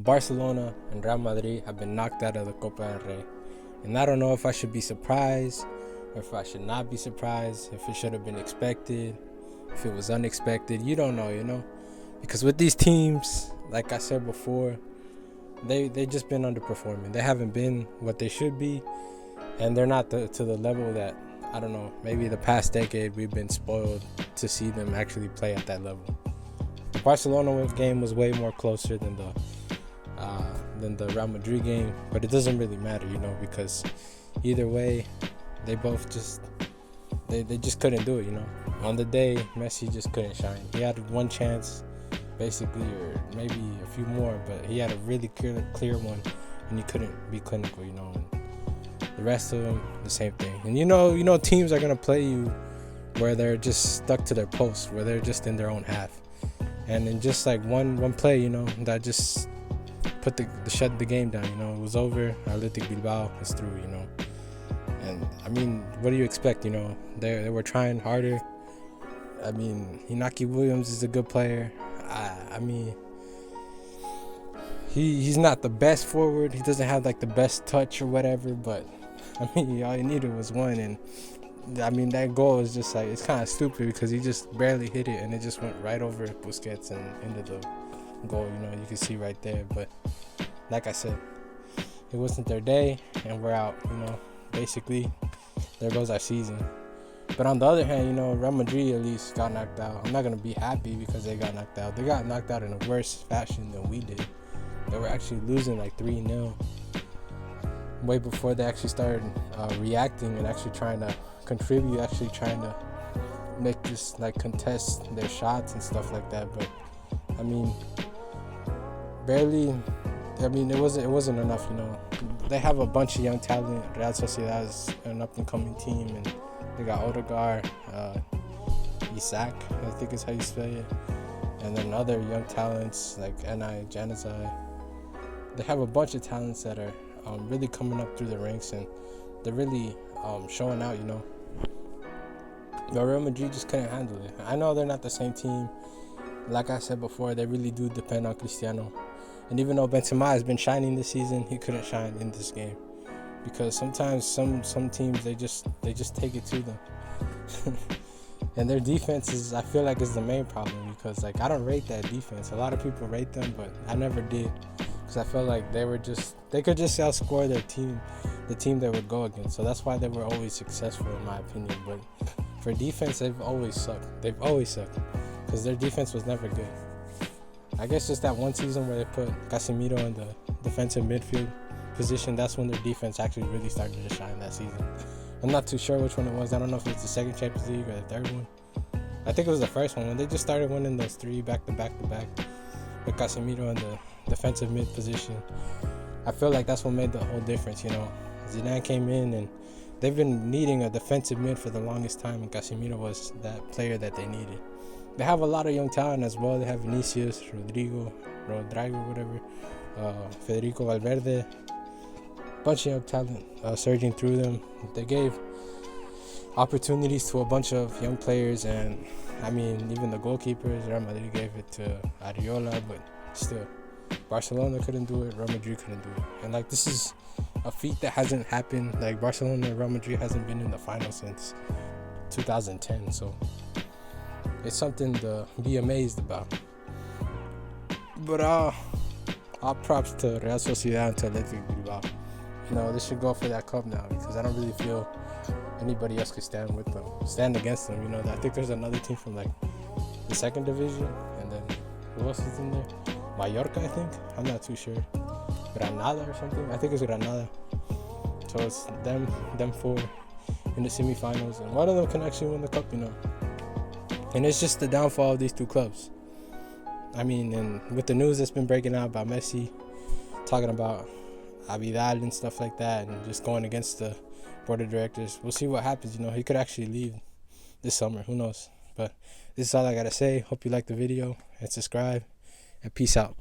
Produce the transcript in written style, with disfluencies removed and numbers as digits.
Barcelona and Real Madrid have been knocked out of the Copa del Rey. And I don't know if I should be surprised or if I should not be surprised, if it should have been expected, if it was unexpected. You don't know. Because with these teams, like I said before, they just been underperforming. They haven't been what they should be, and they're not to the level that, I don't know, maybe the past decade we've been spoiled to see them actually play at that level. The Barcelona game was way more closer than the Real Madrid game, but it doesn't really matter, because either way, they both just couldn't do it. On the day, Messi just couldn't shine. He had one chance, basically, or maybe a few more, but he had a really clear one, and he couldn't be clinical. And the rest of them, the same thing. And teams are gonna play you where they're just stuck to their post, where they're just in their own half, and in just like one play, that just shut the game down. It was over. Athletic Bilbao is through. And I mean, what do you expect? They were trying harder. I mean, Inaki Williams is a good player. I mean, he's not the best forward. He doesn't have like the best touch or whatever. But I mean, all he needed was one, and I mean that goal is just like, it's kind of stupid because he just barely hit it and it just went right over Busquets and into the goal. You can see right there. But like I said, it wasn't their day, and we're out. Basically, there goes our season. But on the other hand, Real Madrid at least got knocked out. I'm not gonna be happy because they got knocked out. They got knocked out in a worse fashion than we did. They were actually losing like 3-0 way before they actually started reacting and actually trying to contribute, actually trying to make this like contest their shots and stuff like that. But I mean, barely. I mean, it wasn't enough. They have a bunch of young talent. Real Sociedad is an up-and-coming team, and they got Odegaard, Isaac, I think is how you spell it, and then other young talents like Enai, Januzaj. They have a bunch of talents that are really coming up through the ranks, and they're really showing out. But Real Madrid just couldn't handle it. I know they're not the same team. Like I said before, they really do depend on Cristiano. And even though Benzema has been shining this season, he couldn't shine in this game, because sometimes some teams they just take it to them. And their defense I feel like is the main problem, because like I don't rate that defense. A lot of people rate them, but I never did, because I felt like they could just outscore the team they would go against. So that's why they were always successful in my opinion. But for defense, they've always sucked, because their defense was never good. I guess just that one season where they put Casemiro in the defensive midfield position, that's when their defense actually really started to shine that season. I'm not too sure which one it was. I don't know if it's the second Champions League or the third one. I think it was the first one when they just started winning those 3 back-to-back with Casemiro in the defensive mid position. I feel like that's what made the whole difference. Zidane came in, and they've been needing a defensive mid for the longest time, and Casemiro was that player that they needed. They have a lot of young talent as well. They have Vinicius, Rodrigo, whatever, Federico Valverde, bunch of young talent surging through them. They gave opportunities to a bunch of young players, and I mean, even the goalkeepers, Real Madrid gave it to Ariola, but still, Barcelona couldn't do it, Real Madrid couldn't do it. And like, this is a feat that hasn't happened. Like, Barcelona and Real Madrid hasn't been in the final since 2010, so it's something to be amazed about. But all props to Real Sociedad and to Athletic Bilbao. They should go for that cup now, because I don't really feel anybody else could stand against them. I think there's another team from like the second division, and then who else is in there? Mallorca, I think. I'm not too sure. Granada or something. I think it's Granada. So it's them 4 in the semifinals, and one of them can actually win the cup. And it's just the downfall of these 2 clubs. I mean, and with the news that's been breaking out about Messi, talking about Abidal and stuff like that, and just going against the board of directors, we'll see what happens. He could actually leave this summer. Who knows? But this is all I got to say. Hope you liked the video, and subscribe, and peace out.